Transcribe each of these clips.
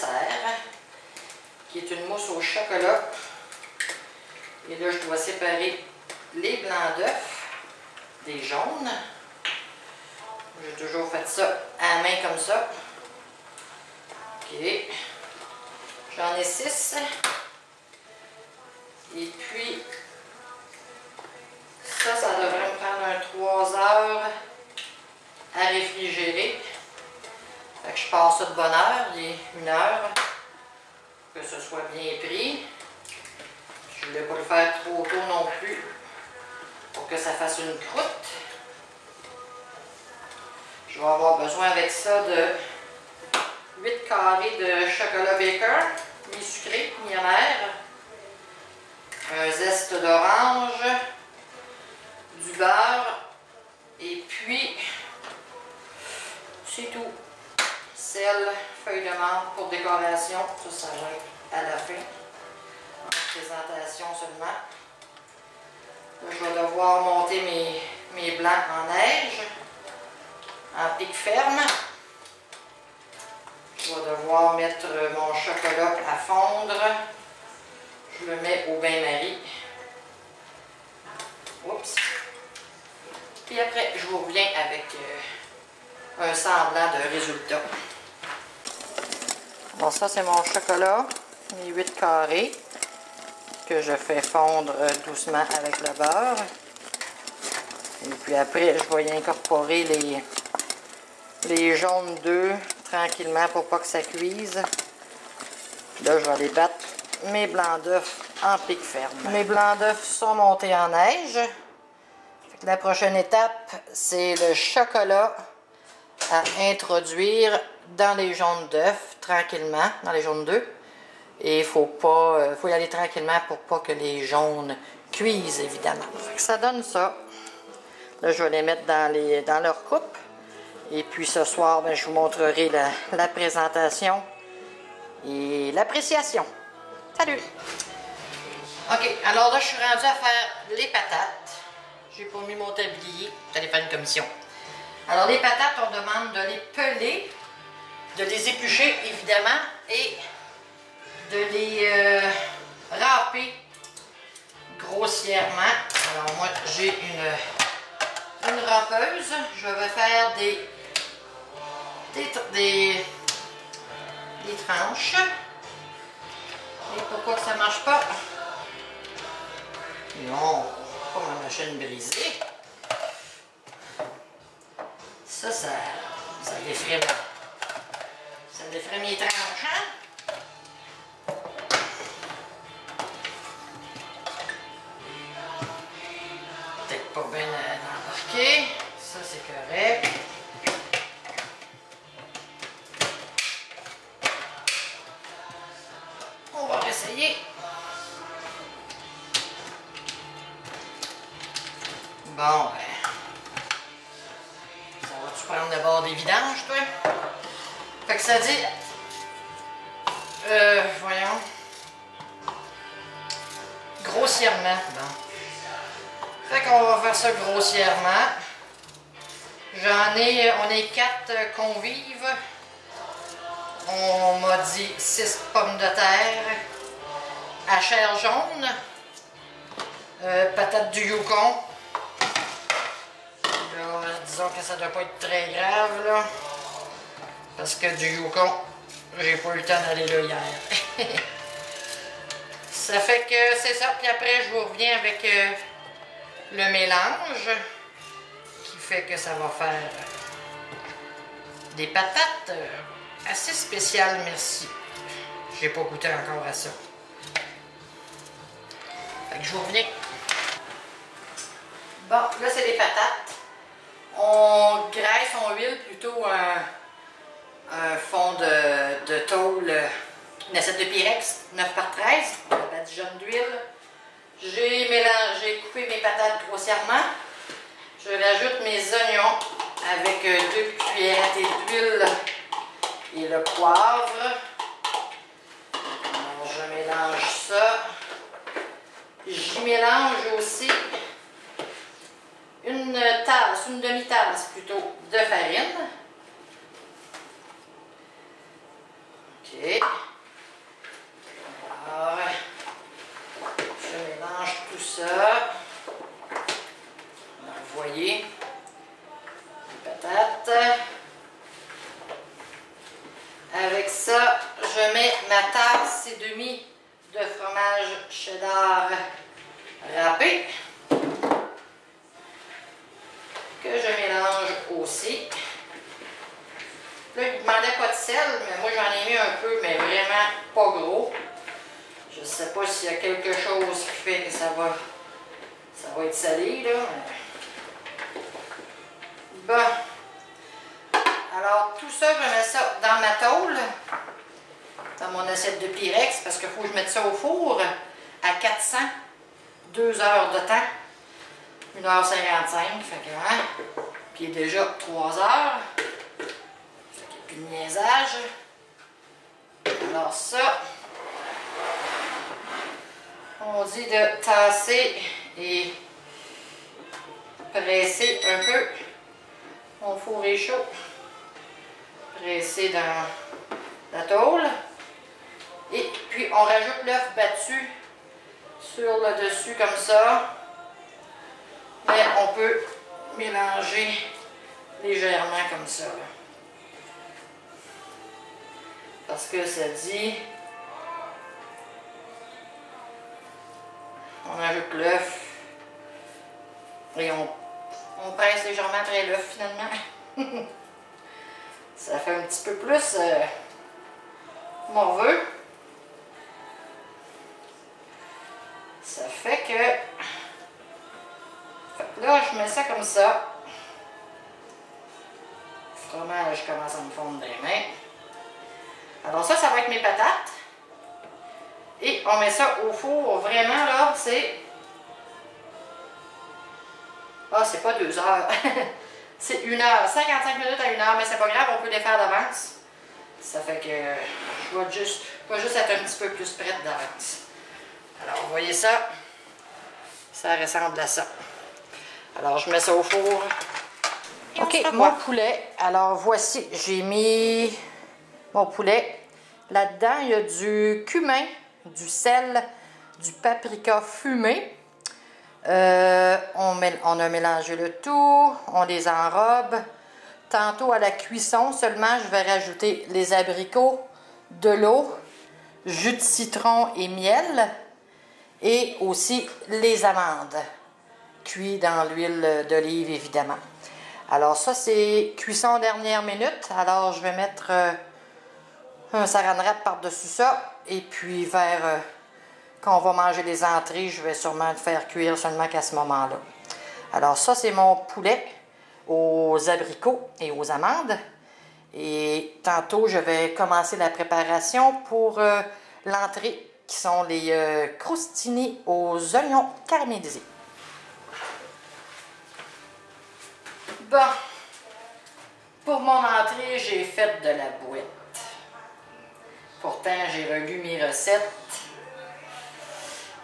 dessert, qui est une mousse au chocolat. Et là, je dois séparer les blancs d'œufs des jaunes. J'ai toujours fait ça à la main comme ça. OK. J'en ai 6. Et puis, ça devrait me prendre 3 heures à réfrigérer. Fait que je passe ça de bonne heure, il est 1 heure, que ce soit bien pris. Je ne voulais pas le faire trop tôt non plus, pour que ça fasse une croûte. Je vais avoir besoin avec ça de 8 carrés de chocolat Baker, mi-sucré, mi-amer, un zeste d'orange, du beurre, et puis c'est tout. Sel, feuille de menthe pour décoration, ça va être à la fin, en présentation seulement. Là, je vais devoir monter mes blancs en neige, en pique ferme. Je vais devoir mettre mon chocolat à fondre. Je le mets au bain-marie. Oups. Puis après, je vous reviens avec un semblant de résultat. Bon, ça c'est mon chocolat, mes 8 carrés, que je fais fondre doucement avec le beurre. Et puis après, je vais y incorporer les jaunes d'œufs tranquillement pour pas que ça cuise. Là, je vais aller battre mes blancs d'œufs en pique ferme. Mes blancs d'œufs sont montés en neige. La prochaine étape, c'est le chocolat à introduire dans les jaunes d'œufs, tranquillement, dans les jaunes d'œufs. Et il faut y aller tranquillement pour pas que les jaunes cuisent, évidemment. Ça donne ça. Là, je vais les mettre dans leur coupe. Et puis ce soir, ben, je vous montrerai la présentation et l'appréciation. Salut! OK, alors là, je suis rendue à faire les patates. J'ai pas mis mon tablier. J'allais faire une commission. Alors, les patates, on demande de les peler, de les éplucher, évidemment, et de les râper grossièrement. Alors, moi, j'ai une râpeuse. Je vais faire des tranches. Et pourquoi que ça ne marche pas? Non, pas ma machine brisée. Ça défrait mes tranches, hein? Peut-être pas bien embarqué. Ça, c'est correct. On va essayer. Bon, ben. Ça va-tu prendre le bord des vidanges, toi? Fait que ça dit... voyons. Grossièrement. Bon. Fait qu'on va faire ça grossièrement. On est 4 convives. On m'a dit 6 pommes de terre à chair jaune. Patates du Yukon. Là, disons que ça doit pas être très grave, là. Parce que du Yukon, j'ai pas eu le temps d'aller là hier. Ça fait que c'est ça. Puis après, je vous reviens avec le mélange qui fait que ça va faire des patates assez spéciales, merci. J'ai pas goûté encore à ça. Fait que je vous reviens. Bon, là, c'est les patates. On graisse, on huile plutôt un fond de tôle, une assiette de Pyrex, 9 par 13, la badigeonne d'huile. J'ai coupé mes patates grossièrement. Je rajoute mes oignons avec 2 cuillères à thé d'huile et le poivre. Alors, je mélange ça. J'y mélange aussi une tasse, une demi-tasse plutôt, de farine. OK. Alors, je mélange tout ça. Alors, vous voyez, les patates. Avec ça, je mets ma tasse et demie de fromage cheddar râpé que je mélange aussi. Là, il ne demandait pas de sel, mais moi j'en ai mis un peu, mais vraiment pas gros. Je ne sais pas s'il y a quelque chose qui fait que ça va être salé, là. Bon. Alors, tout ça, je mets ça dans ma tôle, dans mon assiette de Pyrex, parce qu'il faut que je mette ça au four à 400, 2 heures de temps, 1h55, fait que, hein, puis il est déjà 3 heures, fait qu'il n'y a plus de niaisage. Alors ça, on dit de tasser et presser un peu. Mon four est chaud. Presser dans la tôle. Et puis on rajoute l'œuf battu sur le dessus comme ça. Mais on peut mélanger légèrement comme ça. Parce que ça dit... On ajoute l'œuf. Et on pince légèrement après l'œuf finalement. Ça fait un petit peu plus morveux. Ça fait que là, je mets ça comme ça. Le fromage commence à me fondre des mains. Alors ça va être mes patates. Et on met ça au four. Vraiment, là, c'est... Ah, c'est pas 2 heures. C'est 1 heure. 55 minutes à 1 heure, mais c'est pas grave, on peut les faire d'avance. Ça fait que je vais juste être un petit peu plus prête d'avance. Alors, vous voyez ça? Ça ressemble à ça. Alors, je mets ça au four. OK, mon poulet. Alors, voici, j'ai mis mon poulet. Là-dedans, il y a du cumin, du sel, du paprika fumé. On a mélangé le tout, on les enrobe. Tantôt à la cuisson seulement, je vais rajouter les abricots, de l'eau, jus de citron et miel, et aussi les amandes, cuits dans l'huile d'olive évidemment. Alors ça c'est cuisson dernière minute, alors je vais mettre un saran wrap par-dessus ça, et puis vers... quand on va manger les entrées, je vais sûrement le faire cuire seulement qu'à ce moment-là. Alors ça, c'est mon poulet aux abricots et aux amandes. Et tantôt, je vais commencer la préparation pour l'entrée, qui sont les croustini aux oignons caramélisés. Bon, pour mon entrée, j'ai fait de la bouette. Pourtant, j'ai relu mes recettes.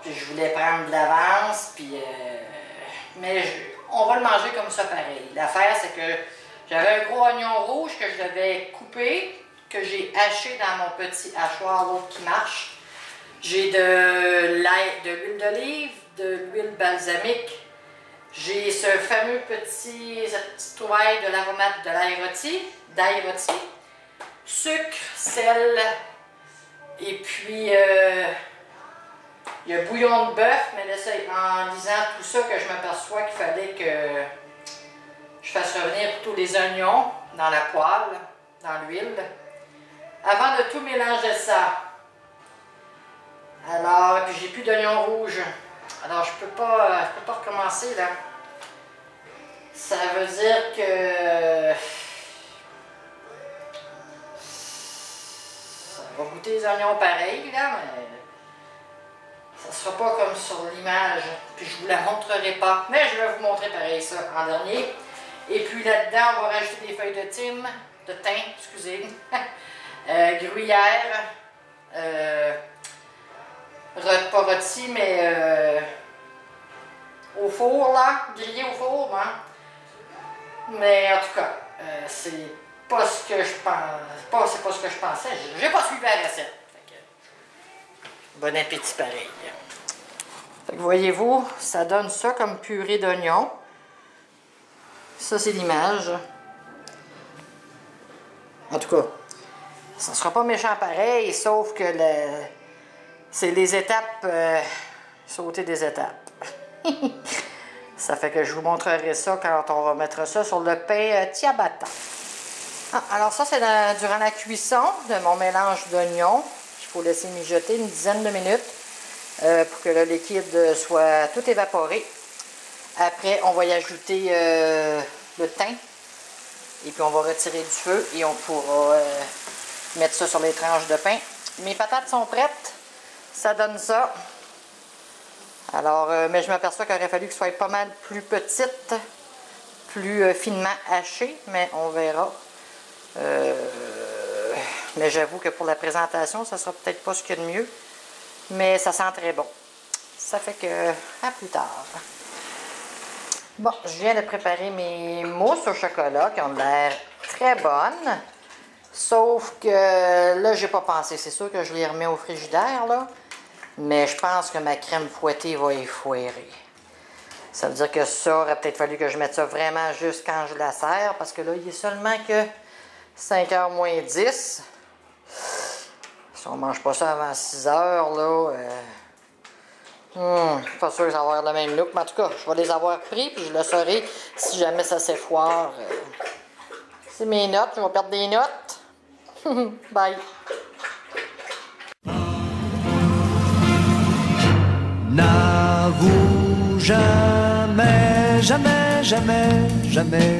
Puis je voulais prendre de l'avance, puis mais on va le manger comme ça pareil. L'affaire, c'est que j'avais un gros oignon rouge que je devais couper, que j'ai haché dans mon petit hachoir, l'autre qui marche. J'ai de l'huile d'olive, de l'huile balsamique. J'ai cette petite trouvaille de l'aromate de l'ail rôti, sucre, sel, et puis... il y a bouillon de bœuf, mais là, c'est en lisant tout ça que je m'aperçois qu'il fallait que je fasse revenir tous les oignons dans la poêle, dans l'huile, avant de tout mélanger ça. Alors, puis j'ai plus d'oignons rouges. Alors, je peux pas recommencer, là. Ça veut dire que... ça va goûter les oignons pareil, là, mais... ça ne sera pas comme sur l'image, puis je ne vous la montrerai pas. Mais je vais vous montrer pareil ça en dernier. Et puis là-dedans, on va rajouter des feuilles de thym, excusez, gruyère, pas rôti, mais au four, là, grillé au four, hein. Mais en tout cas, c'est pas ce que je pense. C'est pas ce que je pensais. J'ai pas suivi la recette. Fait que, bon appétit pareil. Fait que voyez-vous, ça donne ça comme purée d'oignon. Ça, c'est l'image. En tout cas, ça sera pas méchant pareil, sauf que c'est les étapes, sauter des étapes. Ça fait que je vous montrerai ça quand on va mettre ça sur le pain ciabatta. Ah, alors ça, c'est durant la cuisson de mon mélange d'oignons. Il faut laisser mijoter une dizaine de minutes pour que le liquide soit tout évaporé. Après, on va y ajouter le thym. Et puis on va retirer du feu et on pourra mettre ça sur les tranches de pain. Mes patates sont prêtes. Ça donne ça. Alors, mais je m'aperçois qu'il aurait fallu que ce soit pas mal plus petite, plus finement hachée, mais on verra. Mais j'avoue que pour la présentation, ça sera peut-être pas ce qu'il y a de mieux. Mais ça sent très bon. Ça fait que, à plus tard. Bon, je viens de préparer mes mousses au chocolat qui ont l'air très bonnes. Sauf que là, j'ai pas pensé. C'est sûr que je les remets au frigidaire, là. Mais je pense que ma crème fouettée va effoirer. Ça veut dire que ça aurait peut-être fallu que je mette ça vraiment juste quand je la sers. Parce que là, il est seulement que 5h moins 10. Si on mange pas ça avant 6h, là... pas sûr que ça va avoir le même look, mais en tout cas, je vais les avoir pris, puis je le saurai si jamais ça s'effoire. C'est mes notes, je vais perdre des notes. Bye! N'avoue jamais, jamais, jamais, jamais